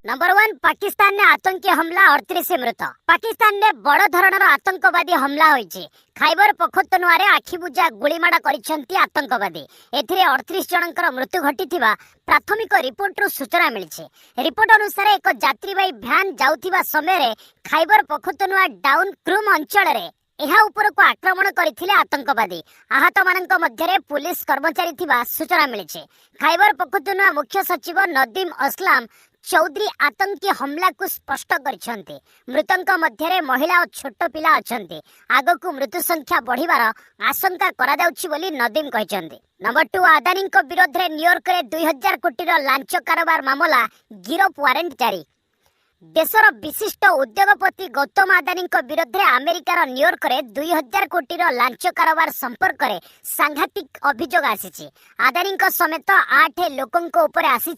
Number 1 Pakistan ने आतंकी हमला 38 मृत। पाकिस्तान ने बड़ धरणर आतंकवादी हमला होइछि। खाइबर पखतनुआ रे आखिबुजा गुलीमाड़ करिसेंती आतंकवादी। एथिरे 38 जनकर मृत्यु घटिथिबा प्राथमिक रिपोर्टरु सूचना मिलिछि। रिपोर्ट अनुसार एक यात्रीवाही भ्यान जाउथिबा समय रे खाइबर पखतनुआ डाउन क्रूम अंचल रे ଏହା ଉପରକୁ ଆକ୍ରମଣ କରିଥିଲେ ଆତଙ୍କବାଦୀ। ଆହତମାନଙ୍କ ମଧ୍ୟରେ ପୁଲିସ କର୍ମଚାରୀ ଥିବା ସୂଚନା ମିଳିଛି। ଖାଇବର ପଖତୁନୁଆ ମୁଖ୍ୟ ସଚିବ ନଦୀମ ଅସଲାମ ଚୌଧୁରୀ ଆତଙ୍କୀ ହମଲାକୁ ସ୍ପଷ୍ଟ କରିଛନ୍ତି। ମୃତଙ୍କ ମଧ୍ୟରେ ମହିଳା ଓ ଛୋଟ ପିଲା ଅଛନ୍ତି। ଆଗକୁ ମୃତ୍ୟୁ ସଂଖ୍ୟା ବଢ଼ିବାର ଆଶଙ୍କା କରାଯାଉଛି ବୋଲି ନଦୀମ କହିଛନ୍ତି। ନମ୍ବର 2 ଆଦାନୀଙ୍କ ବିରୋଧରେ ନ୍ୟୁୟର୍କରେ 2000 କୋଟିର ଲାଞ୍ଚ କାରବାର ମାମଲା, ଗିରଫ ୱାରେଣ୍ଟ ଜାରି। देशर विशिष्ट उद्योगपति गौतम आदानी विरोध में अमेरिकार न्यूयॉर्क रे 2000 कोटी लांच कारोबार संपर्क में सांघातिक अभियोग आसी। आदानी समेत 8 लोकों उपर आसी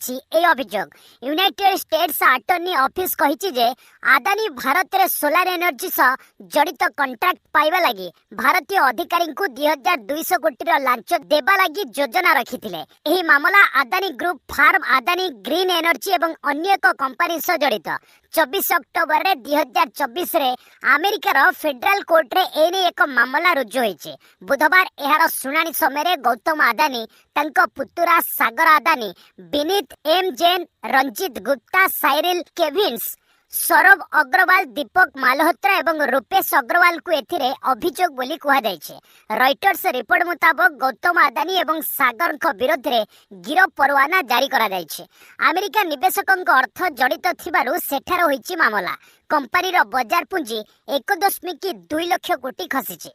अभियोग। यूनाइटेड स्टेट्स अटर्नी ऑफिस कही जे आदानी भारत रे सोलार एनर्जी सह जड़ित कंट्राक्ट पाइबा लगी भारतीय अधिकारी को 2200 कोटी लांच देबा लगी योजना रखिथिले। एही मामला Adani group, firm Adani green energy एवं अन्य एक कंपनी सह जड़ित। 24 अक्टोबर 2024 रे अमेरिकार फेडरल कोर्ट रे एने एक मामला रुजु होइछे। बुधवार एहार सुनानी समय गौतम आदानी, तंको पुतुरा Sagar Adani, Vineet M Jain, Ranjit Gupta, Cyril Cabanes, Saurabh Agarwal, Deepak Malhotra एवं रूपेश अग्रवाल को एथिरे अभियोग बोली कहा जायछे। रॉयटर्स रिपोर्ट मुताबक गौतम आदानी एवं सागर विरोध में गिरफ परवाना जारी करा जायछे। अमेरिका निवेशकों अर्थ जड़ित थिबारु सेठार होइछि मामला। कंपनी रो बाजार पूंजी 1.2 लाख कोटी खसीछि।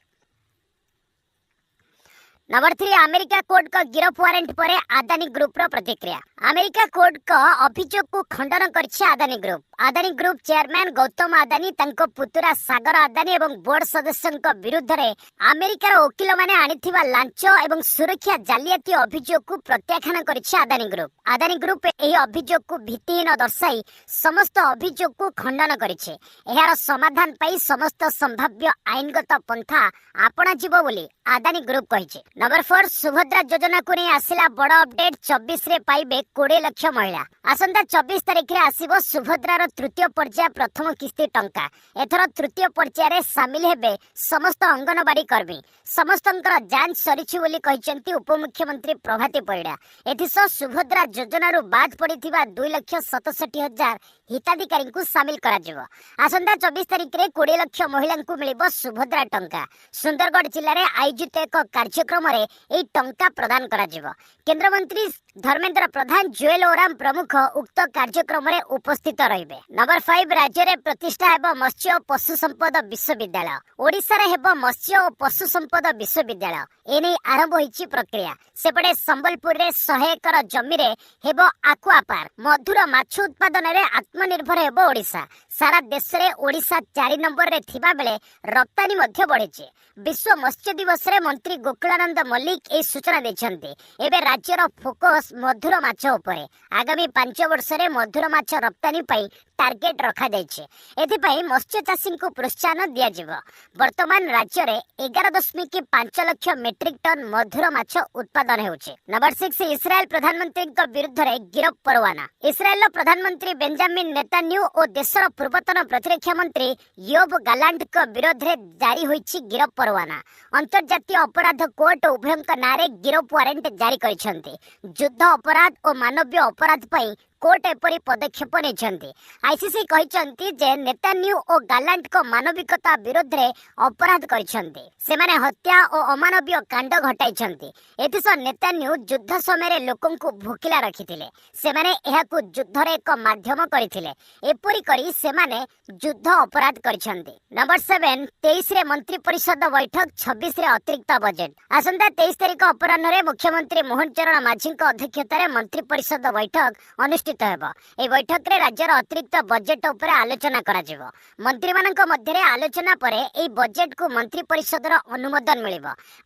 नंबर 3 अमेरिका कोर्ट का गिरफ वारंट पर आदानी ग्रुप रो प्रतिक्रिया। अमेरिका कोर्ट का अभियोग को खंडन करछि Adani group. Adani group chairman Gautam Adani, तंको पुतुरा सागर आदानी एवं बोर्ड सदस्यों विरुद्ध रे अमेरिकार वकील माने आनिथिबा लांच एवं सुरक्षा जालियाती अभियोग को प्रत्याख्यान करछि आदानी ग्रुप। आदानी ग्रुप एही अभियोग को भित्तिहीन दर्शाई समस्त अभियोग को खंडन करछि। एहार समाधान पाई समस्त संभाव्य आईनगत पंथा आपणा जीव बोली आदानी ग्रुप कहिछि। नंबर 4 सुभद्रा योजना को नहीं आसिला बड़ अपडेट। 24 रे पाइबे 20 लाख महिला। आसंता 24 तारिख रे आसीबो सुभद्रार तृतीय पर्याय प्रथम किस्ती टंका। एथर तृतीय पर्याय रे शामिल हेबे समस्त अंगनवाड़ी कर्मी। समस्तंकर जांच सरिछि बोली कहिसेंती उपमुख्यमंत्री प्रभाती परिडा। एथिसो सुभद्रा योजना बाद पड़िथिबा 2,67,000 हिताधिकारी को शामिल करा जिवो। आसंता 24 तारिख रे 20 लाख महिला को मिलिबो सुभद्रा टंका। सुंदरगढ़ जिल्ला रे आयोजित एक कार्यक्रम रे एई टंका प्रदान करा जिवो। केंद्र मंत्री धर्मेंद्र प्रधान, जुएल ओराम प्रमुख उक्त कार्यक्रम रे उपस्थित रहिबे। नंबर 5 राज्य रे प्रतिष्ठा हेबो मत्स्य और पशु संपद विश्वविद्यालय। ओडिसा रे हेबो मत्स्य और पशु संपद विश्वविद्यालय। एने आरंभ होईची प्रक्रिया। सेपटे संबलपुर रे 100 एकर जमी रे हेबो आक्वा पार्क। मधुर माछ उत्पादन रे आत्मनिर्भर हेबो ओडिसा। सारा देश रे ओडिसा 4 नंबर रे थिबा बेले रप्तानी मध्य बढ़िছে। विश्व मत्स्य दिवस रे मंत्री गोकुलानंद मल्लिक ए सूचना दैछन्ते। एबे राज्यर फोकस मधुर माछ उपरे। आगामी 5 वर्ष रे मधुर माछ रप्तानी पई टार्गेट रखा जायछे। एथिपई मत्स्य चाषी को प्रोत्साहन दिया जिवो। वर्तमान राज्य रे 11.5 लाख मेट्रिक टन मधुर माछ उत्पादन हेउछे। नंबर 6 इस्राएल प्रधानमंत्री विरुद्ध रे गिरफ परवाना। इस्राएल प्रधानमंत्री बेंजामिन नेतान्याहू और देशर पूर्वतन प्रतिरक्षा मंत्री योब गालांट विरोध रे जारी होईची गिरफ परवाना। अंतर्जातीय अपराध कोर्ट उभयंक नारे गिरफ वारंट जारी करिसेंती। युद्ध अपराध और मानवीय अपराध पई कोर्ट एपरी पदक्षेप नेछन्ती। आईसीसी कहिसंती जे नेतान्याहू और गालांट को मानविकता विरोध रे अपराध करिसंती। सेमाने हत्या और अमानवीय कांड घटाइछन्ती। एथिसो नेतान्याहू युद्ध समय लोकों को भोकिला रखिथिले। सेमाने एहाकु युद्ध रे एक माध्यम करिथिले। एपरी करी सेमाने युद्ध अपराध करिसंती। नंबर 7 23 रे मंत्री परिषद बैठक, 26 रे अतिरिक्त बजेट। आसंता 23 तारिख अपराह्न रे मुख्यमंत्री मोहन चरण माझी अध्यक्षतार मंत्री परिषद बैठक अनुष्ठित ଅନୁଷ୍ଠିତ ହେବ। ଏହି ବୈଠକରେ ରାଜ୍ୟର ଅତିରିକ୍ତ ବଜେଟ୍ ଉପରେ ଆଲୋଚନା କରାଯିବ। ମନ୍ତ୍ରୀମାନଙ୍କ ମଧ୍ୟରେ ଆଲୋଚନା ପରେ ଏହି ବଜେଟକୁ ମନ୍ତ୍ରୀ ପରିଷଦର ଅନୁମୋଦନ ମିଳିବ।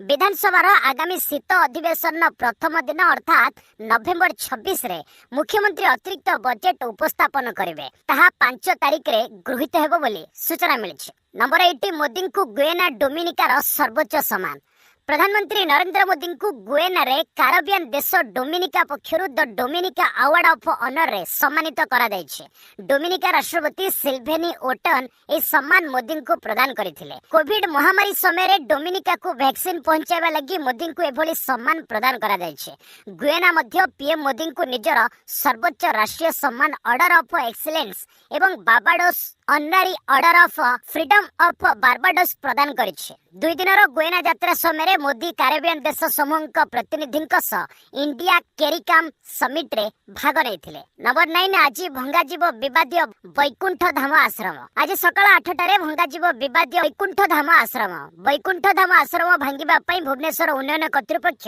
ବିଧାନସଭାର ଆଗାମୀ ଶୀତ ଅଧିବେଶନର ପ୍ରଥମ ଦିନ ଅର୍ଥାତ୍ ନଭେମ୍ବର 26ରେ ମୁଖ୍ୟମନ୍ତ୍ରୀ ଅତିରିକ୍ତ ବଜେଟ୍ ଉପସ୍ଥାପନ କରିବେ। ତାହା 5 ତାରିଖରେ ଗୃହୀତ ହେବ ବୋଲି ସୂଚନା ମିଳିଛି। ନମ୍ବର 8, ମୋଦିଙ୍କୁ ଗୁଏନା ଡୋମିନିକାର ସର୍ବୋଚ୍ଚ ସମ୍ମାନ। ପ୍ରଧାନମନ୍ତ୍ରୀ ନରେନ୍ଦ୍ର ମୋଦିଙ୍କୁ ଗୁଏନାରେ କାରିବିଆନ୍ ଦେଶ ଡୋମିନିକା ପକ୍ଷରୁ ଦ ଡୋମିନିକା ଆୱାର୍ଡ ଅଫ୍ ଅନରରେ ସମ୍ମାନିତ କରାଯାଇଛି। ଡୋମିନିକା ରାଷ୍ଟ୍ରପତି ସିଲଭେନି ଓଟନ୍ ଏହି ସମ୍ମାନ ମୋଦିଙ୍କୁ ପ୍ରଦାନ କରିଥିଲେ। କୋଭିଡ ମହାମାରୀ ସମୟରେ ଡୋମିନିକାକୁ ଭ୍ୟାକ୍ସିନ ପହଞ୍ଚାଇବା ଲାଗି ମୋଦିଙ୍କୁ ଏଭଳି ସମ୍ମାନ ପ୍ରଦାନ କରାଯାଇଛି। ଗୁଏନା ମଧ୍ୟ ପିଏମ୍ ମୋଦିଙ୍କୁ ନିଜର ସର୍ବୋଚ୍ଚ ରାଷ୍ଟ୍ରୀୟ ସମ୍ମାନ ଅର୍ଡର ଅଫ୍ ଏକ୍ସିଲେନ୍ସ ଏବଂ Barbados honorary order of freedom of Barbados ପ୍ରଦାନ କରିଛି। 2 ଦିନର ଗୁଏନା ଯାତ୍ରା ସମୟରେ ମୋଦି କାରିବିଆନ୍ ଦେଶ ସମୂହଙ୍କ ପ୍ରତିନିଧିଙ୍କ ସହ ଇଣ୍ଡିଆ କେରିକାମ୍ ସମିଟ୍ରେ ଭାଗ ନେଇଥିଲେ। ନମ୍ବର 9, ଆଜି ଭଙ୍ଗାଯିବ ବିବାଦୀୟ ବୈକୁଣ୍ଠ ଧାମ ଆଶ୍ରମ। ଆଜି ସକାଳ 8ଟାରେ ଭଙ୍ଗାଯିବ ବିବାଦୀୟ ବୈକୁଣ୍ଠ ଧାମ ଆଶ୍ରମ। ବୈକୁଣ୍ଠ ଧାମ ଆଶ୍ରମ ଭାଙ୍ଗିବା ପାଇଁ ଭୁବନେଶ୍ୱର ଉନ୍ନୟନ କର୍ତ୍ତୃପକ୍ଷ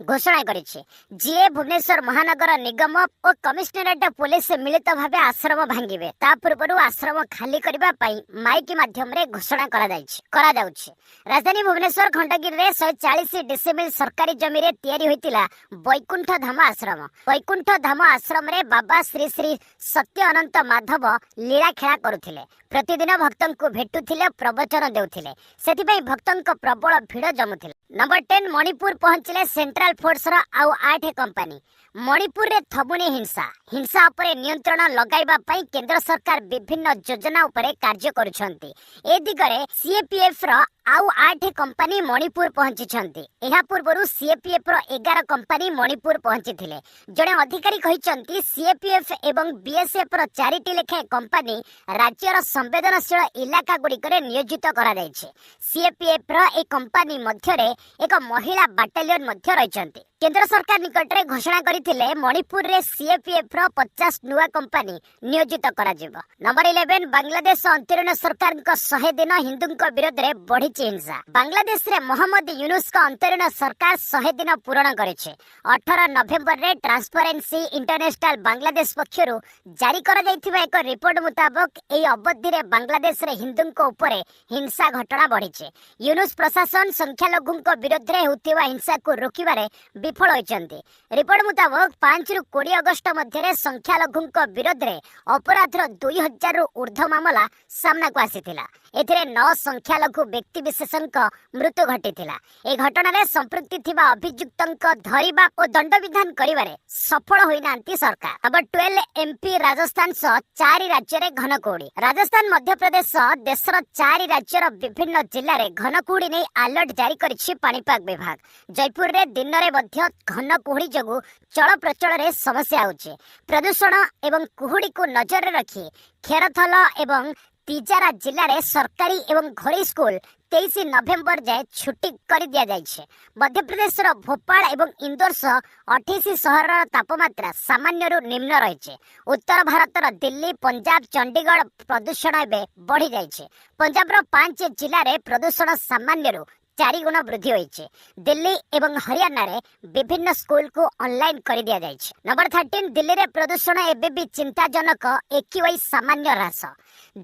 ଘୋଷଣା କରିଛି। ଯିଏ ଭୁବନେଶ୍ୱର ମହାନଗର ନିଗମ ଓ କମିଶନରେଟ୍ ପୋଲିସ ମିଳିତ ଭାବେ ଆଶ୍ରମ ଭାଙ୍ଗିବେ। ତା ପୂର୍ବରୁ ଆଶ୍ରମ ଖାଲି କରିବା ପାଇଁ ମାଇକ୍ ମାଧ୍ୟମରେ ଘୋଷଣା କରାଯାଉଛି। ରାଜଧାନୀ ଭୁବନେଶ୍ୱର ଖଣ୍ଡଗିରିରେ 140 ଡିସିମିଲ୍ ସରକାରୀ ଜମିରେ ତିଆରି ହୋଇଥିଲା ବୈକୁଣ୍ଠ ଧାମ ଆଶ୍ରମ। ବୈକୁଣ୍ଠ ଧାମ ଆଶ୍ରମରେ ବାବା ଶ୍ରୀ ଶ୍ରୀ ସତ୍ୟ ଅନନ୍ତ ମାଧବ ଲୀଳା ଖେଳା କରୁଥିଲେ। ପ୍ରତିଦିନ ଭକ୍ତଙ୍କୁ ଭେଟୁଥିଲେ, ପ୍ରବଚନ ଦେଉଥିଲେ। ସେଥିପାଇଁ ଭକ୍ତଙ୍କ ପ୍ରବଳ ଭିଡ଼ ଜମୁଥିଲା। ନମ୍ବର 10, ମଣିପୁର ପହଞ୍ଚିଲେ ସେଣ୍ଟ୍ରାଲ ଫୋର୍ସର ଆଉ 8 କମ୍ପାନୀ। ମଣିପୁରରେ ଥମୁନି ହିଂସା ଉପରେ ନିୟନ୍ତ୍ରଣ ଲଗାଇବା ପାଇଁ କେନ୍ଦ୍ର ସରକାର ବିଭିନ୍ନ ଯୋଜନା ଉପରେ କାର୍ଯ୍ୟ କରୁଛନ୍ତି। ଏ ଦିଗରେ ସିଏପିଏଫ୍ର ଆଉ 8 କମ୍ପାନୀ ମଣିପୁର ପହଞ୍ଚିଛନ୍ତି। ଏହା ପୂର୍ବରୁ ସିଏପିଏଫ୍ର 11 କମ୍ପାନୀ ମଣିପୁର ପହଞ୍ଚିଥିଲେ। ଜଣେ ଅଧିକାରୀ କହିଛନ୍ତି ସିଏପିଏଫ୍ ଏବଂ ବିଏସ୍ଏଫ୍ର 4ଟି ଲେଖାଏଁ କମ୍ପାନୀ ରାଜ୍ୟର ସମ୍ବେଦନଶୀଳ ଇଲାକା ଗୁଡ଼ିକରେ ନିୟୋଜିତ କରାଯାଇଛି। ସିଏପିଏଫ୍ର ଏହି କମ୍ପାନୀ ମଧ୍ୟରେ ଏକ ମହିଳା ବାଟାଲିୟନ ମଧ୍ୟ ରହିଛନ୍ତି। କେନ୍ଦ୍ର ସରକାର ନିକଟରେ ଘୋଷଣା କରିଥିଲେ ମଣିପୁରରେ ସିଏପିଏଫ୍ର 50 ନୂଆ କମ୍ପାନୀ ନିୟୋଜିତ କରାଯିବ। ନମ୍ବର 11, ବାଂଲାଦେଶ ଅନ୍ତରୀଣ ସରକାରଙ୍କ 100 ଦିନ ହିନ୍ଦୁଙ୍କ ବିରୋଧରେ ବଢିଛି ହିଂସା। ବାଂଲାଦେଶରେ ମହମ୍ମଦ ୟୁନୁସଙ୍କ ଅନ୍ତରୀଣ ସରକାର 100 ଦିନ ପୂରଣ କରିଛି। 18 ନଭେମ୍ବରରେ ଟ୍ରାନ୍ସପରେନ୍ସି ଇଣ୍ଟରନ୍ୟାସନାଲ ବାଂଲାଦେଶ ପକ୍ଷରୁ ଜାରି କରାଯାଇଥିବା ଏକ ରିପୋର୍ଟ ମୁତାବକ ଏହି ଅବଧିରେ ବାଂଲାଦେଶରେ ହିନ୍ଦୁଙ୍କ ଉପରେ ହିଂସା ଘଟଣା ବଢିଛି। ୟୁନୁସ ପ୍ରଶାସନ ସଂଖ୍ୟାଲଘୁଙ୍କ ବିରୋଧରେ ହେଉଥିବା ହିଂସାକୁ ରୋକିବାରେ ବିଫଳ ହୋଇଛନ୍ତି। ରିପୋର୍ଟ ମୁତାବକ 5ରୁ 20 ଅଗଷ୍ଟ ମଧ୍ୟରେ ସଂଖ୍ୟାଲଘୁଙ୍କ ବିରୋଧରେ ଅପରାଧର 2000ରୁ ଉର୍ଦ୍ଧ୍ୱ ମାମଲା ସାମ୍ନାକୁ ଆସିଥିଲା। ଏଥିରେ 9 ସଂଖ୍ୟାଲଘୁ ବ୍ୟକ୍ତିବିଶେଷଙ୍କ ମୃତ୍ୟୁ ଘଟିଥିଲା। ଏହି ଘଟଣାରେ ସମ୍ପୃକ୍ତି ଥିବା ଅଭିଯୁକ୍ତଙ୍କ ଧରିବା ଓ ଦଣ୍ଡବିଧାନ କରିବାରେ ସଫଳ ହୋଇନାହାନ୍ତି ସରକାର। ନମ୍ବର 12, ଏମ୍ପି ରାଜସ୍ଥାନ ସହ 4 ରାଜ୍ୟରେ ଘନକୁହୁଡ଼ି। ରାଜସ୍ଥାନ, ମଧ୍ୟପ୍ରଦେଶ ସହ ଦେଶର 4 ରାଜ୍ୟର ବିଭିନ୍ନ ଜିଲ୍ଲାରେ ଘନକୁହୁଡ଼ି ନେଇ ଆଲର୍ଟ ଜାରି କରିଛି ପାଣିପାଗ ବିଭାଗ। ଜୟପୁରରେ ଦିନରେ ମଧ୍ୟ ଘନ କୁହୁଡ଼ି ଯୋଗୁଁ ଚଳପ୍ରଚଳରେ ସମସ୍ୟା ହେଉଛି। ପ୍ରଦୂଷଣ ଏବଂ କୁହୁଡ଼ିକୁ ନଜରରେ ରଖି ଖେରଥଲ ଏବଂ ତିଜାରା ଜିଲ୍ଲାରେ ସରକାରୀ ଏବଂ ଘରୋଇ ସ୍କୁଲ 23 ନଭେମ୍ବର ଯାଏଁ ଛୁଟି କରି ଦିଆଯାଇଛି। ମଧ୍ୟପ୍ରଦେଶର ଭୋପାଳ ଏବଂ ଇନ୍ଦୋର ସହ 28 ସହରର ତାପମାତ୍ରା ସାମାନ୍ୟରୁ ନିମ୍ନ ରହିଛି। ଉତ୍ତର ଭାରତର ଦିଲ୍ଲୀ, ପଞ୍ଜାବ, ଚଣ୍ଡିଗଡ଼ ପ୍ରଦୂଷଣ ଏବେ ବଢ଼ିଯାଇଛି। ପଞ୍ଜାବର 5 ଜିଲ୍ଲାରେ ପ୍ରଦୂଷଣ ସାମାନ୍ୟରୁ 4 ଗୁଣ ବୃଦ୍ଧି ହୋଇଛି। ଦିଲ୍ଲୀ ଏବଂ ହରିୟାଣାରେ ବିଭିନ୍ନ ସ୍କୁଲକୁ ଅନଲାଇନ କରି ଦିଆଯାଇଛି। ନମ୍ବର 13, ଦିଲ୍ଲୀରେ ପ୍ରଦୂଷଣ ଏବେ ବି ଚିନ୍ତାଜନକ, AQI ସାମାନ୍ୟ ହ୍ରାସ।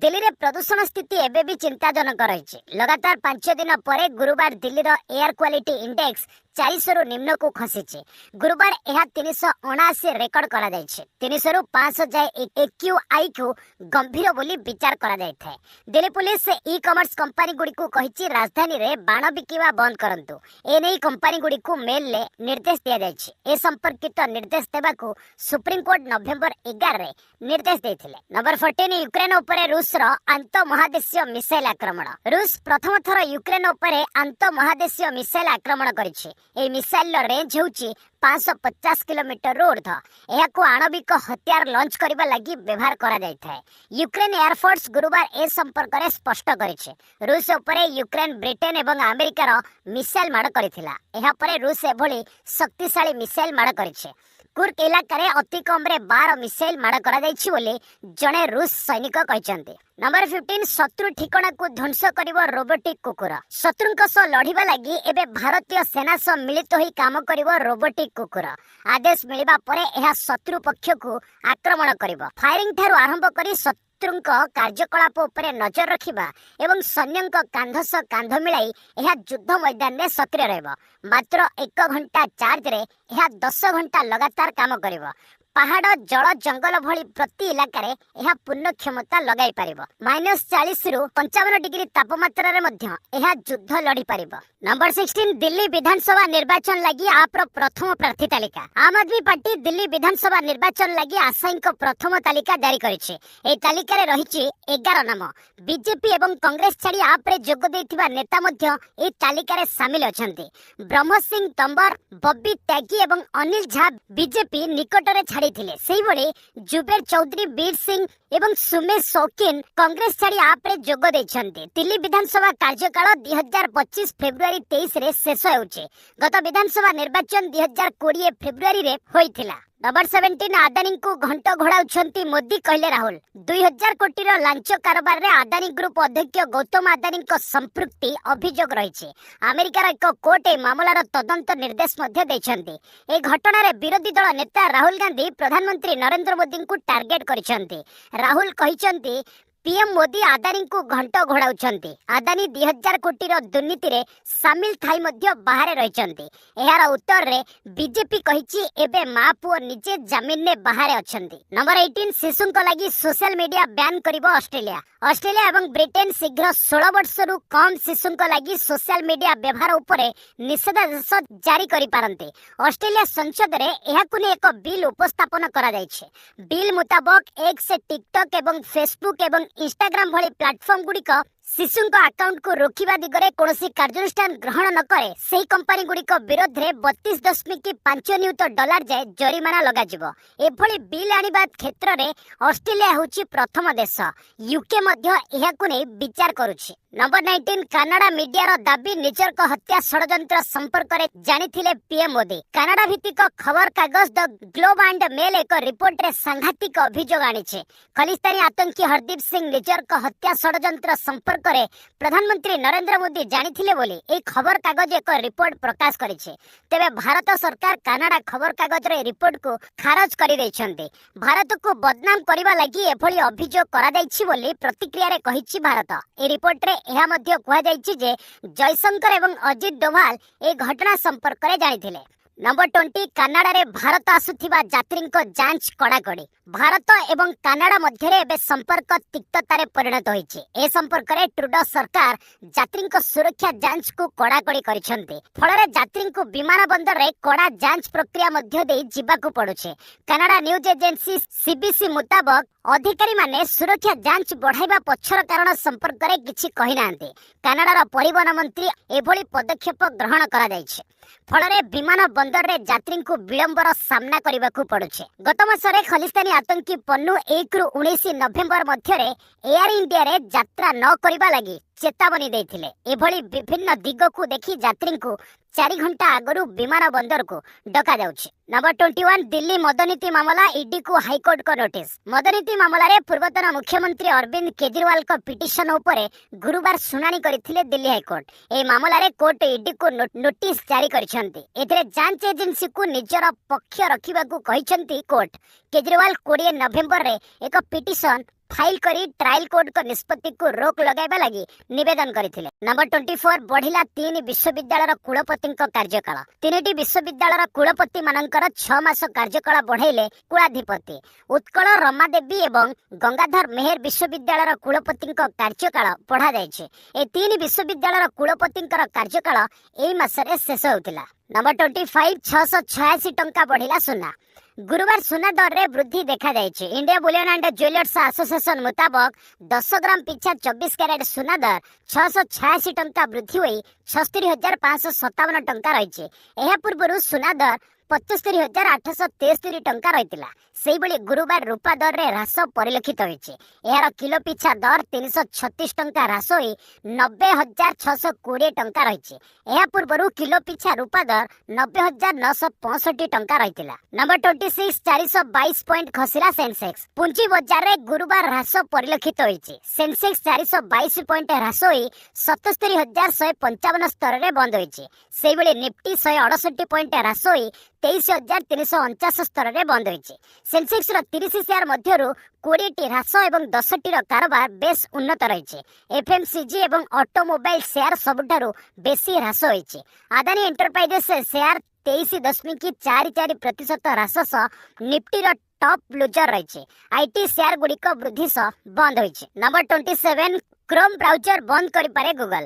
ଦିଲ୍ଲୀରେ ପ୍ରଦୂଷଣ ସ୍ଥିତି ଏବେ ବି ଚିନ୍ତାଜନକ ରହିଛି। ଲଗାତାର 5 ଦିନ ପରେ ଗୁରୁବାର ଦିଲ୍ଲୀର ଏୟାର କ୍ୱାଲିଟି ଇଣ୍ଡେକ୍ସ 400ରୁ ନିମ୍ନକୁ ଖସିଛି। ଗୁରୁବାର ଏହା 379 ରେକର୍ଡ କରାଯାଇଛି। 300ରୁ 500 ଯାଏ AQIକୁ ଗମ୍ଭୀର ବୋଲି ବିଚାର କରାଯାଇଥାଏ। ଦିଲ୍ଲୀ ପୁଲିସ ଇ-କମର୍ସ କମ୍ପାନୀ ଗୁଡ଼ିକୁ କହିଛି ରାଜଧାନୀରେ ବାଣ ବିକିବା ବନ୍ଦ କରନ୍ତୁ। ଏନେଇ କମ୍ପାନୀ ଗୁଡ଼ିକୁ ମେଲରେ ନିର୍ଦ୍ଦେଶ ଦିଆଯାଇଛି। ଏ ସମ୍ପର୍କିତ ନିର୍ଦ୍ଦେଶ ଦେବାକୁ ସୁପ୍ରିମକୋର୍ଟ ନଭେମ୍ବର 11ରେ ନିର୍ଦ୍ଦେଶ ଦେଇଥିଲେ। ନମ୍ବର 14, ୟୁକ୍ରେନ ଉପରେ ରୁଷର ଆନ୍ତଃମହାଦେଶୀୟ ମିସାଇଲ ଆକ୍ରମଣ। ରୁଷ ପ୍ରଥମ ଥର ୟୁକ୍ରେନ ଉପରେ ଆନ୍ତଃମହାଦେଶୀୟ ମିସାଇଲ ଆକ୍ରମଣ କରିଛି। ଏହି ମିସାଇଲର ରେଞ୍ଜ ହେଉଛି 550 କିଲୋମିଟରରୁ ଉର୍ଦ୍ଧ୍ୱ। ଏହାକୁ ଆଣବିକ ହତିଆର ଲଞ୍ଚ କରିବା ଲାଗି ବ୍ୟବହାର କରାଯାଇଥାଏ। ୟୁକ୍ରେନ ଏୟାରଫୋର୍ସ ଗୁରୁବାର ଏ ସମ୍ପର୍କରେ ସ୍ପଷ୍ଟ କରିଛି। ରୁଷ ଉପରେ ୟୁକ୍ରେନ, ବ୍ରିଟେନ ଏବଂ ଆମେରିକାର ମିସାଇଲ ମାଡ଼ କରିଥିଲା। ଏହାପରେ ରୁଷ ଏଭଳି ଶକ୍ତିଶାଳୀ ମିସାଇଲ ମାଡ଼ କରିଛି। कुर्क इलाका रे अति कम रे 12 मिसाइल माड़ करा जायछि बोली जणे रूस सैनिक कहचंती। नंबर 15 शत्रु ठिकाना को ध्वंस करिवो रोबोटिक कुकुर। शत्रुंक सह लढिबा लागि एबे भारतीय सेना सह मिलित होई काम करिवो रोबोटिक कुकुर। आदेश मिलिबा परे एहा शत्रु पक्ष को आक्रमण करिवो। फायरिंग थारु आरंभ करी शत्रुंक कार्यकलाप उपरे नजर रखिबा एवं सैन्यंक कांध सह कांध मिलाई एहा युद्ध मैदान रे सक्रिय रहइबो। मात्र 1 घंटा चार्ज रे एहा 10 घंटा लगातार काम करिवो। पहाड़ जल जंगल भली प्रति इलाका रे एहा पूर्ण क्षमता लगाई पारिबो। -40 रु 55 डिग्री तापमात्रा रे मध्य एहा युद्ध लड़ी पारिबो। नंबर 16 दिल्ली विधानसभा निर्वाचन लगी आप प्रथम प्रार्थी तालिका। आम आदमी पार्टी दिल्ली विधानसभा निर्वाचन लगी आशायींक प्रथम तालिका जारी करिछि। ए तालिका रे रहिछि 11 नाम। बीजेपी एवं कांग्रेस छाड़ी आप रे जोग देथिबा नेता मध्य ए तालिका रे शामिल अछंती। ब्रह्म सिंह तंबर, बब्बी त्यागी एवं अनिल झा बीजेपी निकट रे छाड़ी थिले। सेही बळे जुबेर चौधरी, बीर सिंह एवं सुमेश शौकीन कांग्रेस छाड़ी आप रे जोग देछंती। दिल्ली विधानसभा कार्यकाल 2025 फेब्रुआरी 23 रे शेष होउछि। गत विधानसभा निर्वाचन 2020 फेब्रुआरी रे होइथिला। नंबर 17 आदानी को घंट घोड़ाउछंती मोदी कहले राहुल। 2000 कोटी रो लांच कारोबार रे आदानी ग्रुप अध्यक्ष गौतम आदानी को संपृक्ति अभियोग रहिछि। अमेरिकार एक कोर्ट ए मामलार तदंत निर्देश मध्ये दैछंती। ए घटना रे विरोधी दल नेता राहुल गांधी प्रधानमंत्री नरेंद्र मोदी को टार्गेट करिसंती। राहुल कहिसंती पीएम मोदी आदानी को घंट घोड़ाउछंती। आदानी 2000 कोटी रो दुर्नीति रे शामिल थाई मध्ये बाहर रहिसंती। एहार उत्तर रे बीजेपी कहिछि एबे मा पुओ निजे जमीन ने बाहर अछंती। नंबर 18 शिशुंक लागि सोशल मीडिया बैन करिवो ऑस्ट्रेलिया। ऑस्ट्रेलिया एवं ब्रिटेन शीघ्र 16 वर्ष रु कम शिशुंक लागि सोशल मीडिया व्यवहार उपरे निषेधादेश जारी करि पारंते। ऑस्ट्रेलिया संसद रे एहाकु ने एक बिल उपस्थापन करा जायछि। बिल मुताबिक एक्स, टिकटॉक एवं फेसबुक एवं इंस्टाग्राम भली प्लेटफॉर्म गुड़िक शिशुंक अकाउंट को रोकिबा दिगरे कोनोसी कार्यानुष्ठान ग्रहण न करे सेही कंपनी गुड़िक विरोध रे 32.5 नियुत डॉलर जाय जरिमाना लगा जिवो। एभली बिल आनिबा क्षेत्र रे ऑस्ट्रेलिया होची प्रथम देश। यूके मध्य एहाकु नै विचार करूछि। नंबर 19 कनाडा मीडिया रो दाबी निजर को हत्या षडयंत्र संपर्क रे जानिथिले पीएम मोदी। कनाडा भित्तिक खबर कागज द ग्लोब एंड मेल एक रिपोर्ट रे सांघातिक अभियोग आनिछे। खालिस्तानी आतंकी हरदीप सिंह निजर को हत्या षडयंत्र संपर्क रे प्रधानमंत्री नरेंद्र मोदी जानिथिले बोली ए खबर कागज एक रिपोर्ट प्रकाश करिछे। तेबे भारत सरकार कनाडा खबर कागज रे रिपोर्ट को खारज करि दैछन्ते। भारत को बदनाम करिबा लागि एभली अभियोग करा दैछि बोली प्रतिक्रिया रे कहिछि भारत। ए रिपोर्ट रे एहा मध्य कुहा जायछि जे जयशंकर एवं अजित डोभाल ए घटना संपर्क रे जानिथिले। नंबर 20 कनाडा रे भारत आसुथिबा यात्री को जांच कड़ाकड़ी। भारत एवं कनाडा मध्य रे एबे संपर्क तिक्तता रे परिणत होइछि। ए संपर्क रे ट्रुडो सरकार यात्री को सुरक्षा जांच को कड़ाकड़ी करिसंते। फल रे यात्री को विमान बंदर रे कड़ा जांच प्रक्रिया मध्य देई जिबा को पड़ुछे। कनाडा न्यूज एजेंसी सीबीसी मुताबिक अधिकारी माने सुरक्षा जांच बढ़ाइबा पछर कारण संपर्क रे किछि कहि नांते। कनाडार परिवहन मंत्री एभली पदक्षेप ग्रहण करा जायछि। फल रे विमान बंदर रे यात्री को विलंबर सामना करबा को पड़ुछे। गत मासरे खालिस्तानी आतंकी पन्नू 1 रु 19 नवेम्बर मध्य रे एयर इंडिया रे यात्रा न करबा लागि चेतावनी देथिले। एभली विभिन्न दिग को देखि यात्री को 4 घंटा आगरु विमान बंदर को डका जाउछि। नंबर 21 दिल्ली मदनीति मामला ईडी को हाईकोर्ट को नोटिस। मदनीति मामला रे पूर्वतन मुख्यमंत्री अरविंद केजरीवाल को पिटिशन उपरे गुरुवार सुनानी करथिले दिल्ली हाईकोर्ट। ए मामला रे कोर्ट ईडी को नोटिस जारी करिसंती। एथरे जांच एजेंसी को निजर पक्ष रखिबा को कहिसंती कोर्ट। केजरीवाल 20 नवेम्बर रे एक पिटिशन फाइल करी ट्रायल कोर्ट को निष्पत्ति को रोक लगाइबा लागि निवेदन करिथिले। नंबर 24 बढ़िला 3 विश्वविद्यालय कुलपति कार्यकाल। 3टी विश्वविद्यालय कुलपति मानकर 6 मास कार्यकाल बढ़ाइले कुलाधिपति। उत्कल रमादेवी एवं गंगाधर मेहर विश्वविद्यालय कुलपति कार्यकाल बढ़ा जायछि। ए 3 विश्वविद्यालय कुलपति कार्यकाल एई मासरे शेष होतिला। नंबर 25 686 टंका बढ़िला सुना। गुरुवार सुना दर रे वृद्धि देखा जायछि। India bullion and jewellers association मुताबिक 10 ग्राम पिछा 24 कैरेट सुना दर 686 टंका वृद्धि होई 66557 टंका रहिछि। एहा पूर्वरु सुना दर 75,873 ଟଙ୍କା ରହିଥିଲା। ସେଇଭଳି ଗୁରୁବାର ରୂପା ଦରରେ ହ୍ରାସ ପରିଲକ୍ଷିତ ହୋଇଛି। ଏହାର କିଲୋ ପିଛା ଦର 336 ଟଙ୍କା ହ୍ରାସ ହୋଇ 90,620 ଟଙ୍କା ରହିଛି। ଏହା ପୂର୍ବରୁ କିଲୋ ପିଛା ରୂପା ଦର 90,965 ଟଙ୍କା ରହିଥିଲା। ନମ୍ବର 26 422 ପଏଣ୍ଟ ଖସିଲା ସେନ୍ସେକ୍ସ। ପୁଞ୍ଜି ବଜାରରେ ଗୁରୁବାର ହ୍ରାସ ପରିଲକ୍ଷିତ ହୋଇଛି। ସେନ୍ସେକ୍ସ 422 ପଏଣ୍ଟ ହ୍ରାସ ହୋଇ 77,155 ସ୍ତରରେ ବନ୍ଦ ହୋଇଛି। ସେଇଭଳି ନିଫ୍ଟି 168 ପଏଣ୍ଟ ହ୍ରାସ ହୋଇ 23,349 ସ୍ତରରେ ବନ୍ଦ ହୋଇଛି। ସେନ୍ସେକ୍ସର 30 ସେୟାର ମଧ୍ୟରୁ 20ଟି ହ୍ରାସ ଏବଂ 10ଟିର କାରବାର ବେଶ୍ ଉନ୍ନତ ରହିଛି। ଏଫ୍ଏମ୍ସିଜି ଏବଂ ଅଟୋମୋବାଇଲ ସେୟାର ସବୁଠାରୁ ବେଶୀ ହ୍ରାସ ହୋଇଛି। ଆଦାନୀ ଏଣ୍ଟରପ୍ରାଇଜେସ୍ ସେୟାର 23.44% ହ୍ରାସ ସହ ନିଫ୍ଟିର ଟପ୍ ଲୁଜର ରହିଛି। ଆଇଟି ସେୟାର ଗୁଡ଼ିକ ବୃଦ୍ଧି ସହ ବନ୍ଦ ହୋଇଛି। ନମ୍ବର 27 କ୍ରୋମ୍ ବ୍ରାଉଜର ବନ୍ଦ କରିପାରେ ଗୁଗଲ।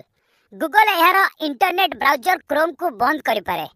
ଗୁଗଲ ଏହାର ଇଣ୍ଟରନେଟ୍ ବ୍ରାଉଜର କ୍ରୋମ୍କୁ ବନ୍ଦ କରିପାରେ।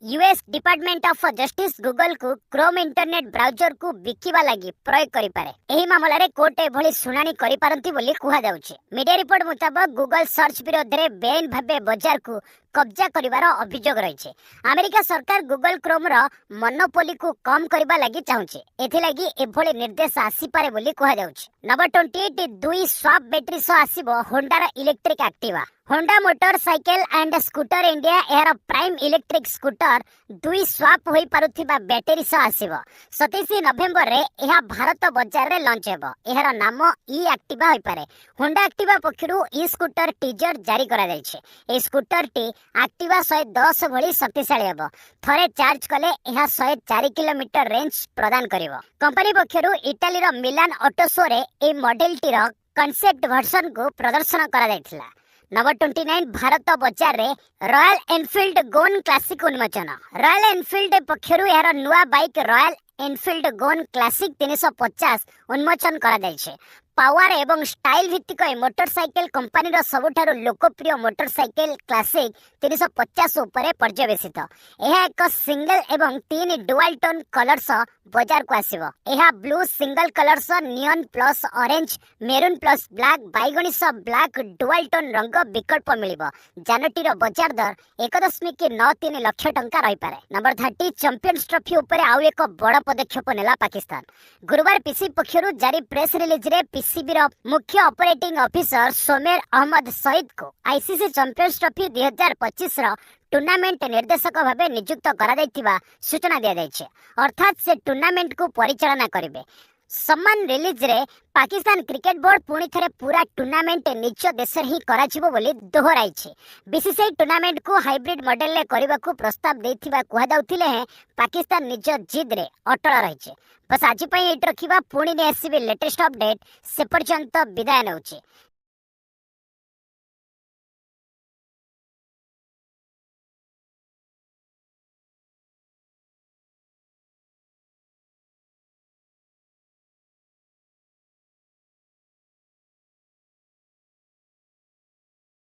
US department of justice Google को क्रोम इंटरनेट ब्राउजर को बिकिबा लागि प्रयोग करि पारे। एही मामला रे कोर्ट एभली सुनानी करि पारंती बोली कुहा जाउछि। मीडिया रिपोर्ट मुताबिक गुगल सर्च विरोध रे बेआईन भाबे बाजार को कब्जा करिवार अभियोग रहिছে। अमेरिका सरकार गुगल क्रोम रो मोनोपोली को कम करिबा लागि चाहुछि। एथि लागि एभली निर्देश आसी पारे बोली कुहा जाउछि। नंबर 28 दुई स्वाप बैटरी सह आसीबो होंडा रा electric Activa. Honda motorcycle and scooter India air prime electric scooter दुई स्वाप होई पारुथिबा बैटरी सह आसीबो। 27 नवेम्बर रे एहा भारत बाजार रे लॉन्च हेबो। एहार नाम ई एक्टिवा होई पारे। Honda Activa पक्षरु e scooter teaser जारी करा जायछि। ए स्कूटर टी एक्टिवा 110 भली शक्तिशाली हेबो। थरे चार्ज कले एहा 104 किलोमीटर रेंज प्रदान करिवो। कंपनी पक्षरु इटाली रो मिलान ऑटो शो रे ए मॉडल टी रो कांसेप्ट वर्जन को प्रदर्शन करा जायथिला। नंबर 29 भारत बाजार रे रॉयल एनफील्ड गोन क्लासिक उन्मोचन। रॉयल एनफील्ड पक्षरु यार नुआ बाइक रॉयल एनफील्ड गोन क्लासिक 350 उन्मोचन करा जायछे। पावर एवं स्टाइल भित्तिक मोटरसाइकेल कंपनी रो सबुठारु लोकप्रिय मोटरसाइकेल क्लासिक 350 उपरे पर्यवेसित। एहा एक सिंगल एवं 3 डुअल टोन कलर सह बाजार को आसीबो। एहा ब्लू सिंगल कलर सह neon plus orange maroon plus black बैगणी सह ब्लैक डुअल टोन रंग विकल्प मिलिबो। जानटीर बाजार दर 1.93 लाख टंका रही पारे। नंबर 30 चैंपियंस ट्रॉफी उपरे आउ एक बड़ पदक्षेप नेला पाकिस्तान। गुरुवार पीसी पक्षरु जारी प्रेस रिलीज रे पीसीबी रो मुख्य ऑपरेटिंग ऑफिसर सोमेर अहमद सईद को आईसीसी चैंपियंस ट्रॉफी 2025 रो टूर्नामेंट निर्देशक भावे नियुक्त करा जायतिबा सूचना दिया जायछे। अर्थात से टूर्नामेंट को परिचालना करिवे। सम्मान रिलीज रे पाकिस्तान क्रिकेट बोर्ड पुणी थे पूरा टूर्नामेंट निज देश ही कराजिबो बोली दोहराइछे। बीसीसीआई टूर्नामेंट को हाइब्रिड मॉडल ले करबा को प्रस्ताव देथिबा कुहा जाउथिले हैं। पाकिस्तान निज जिद रे अटल रहिछे। बस आज पई एट रखिबा पुणी ने आसीबे लेटेस्ट अपडेट। से पर्यंत विदाय नउछे।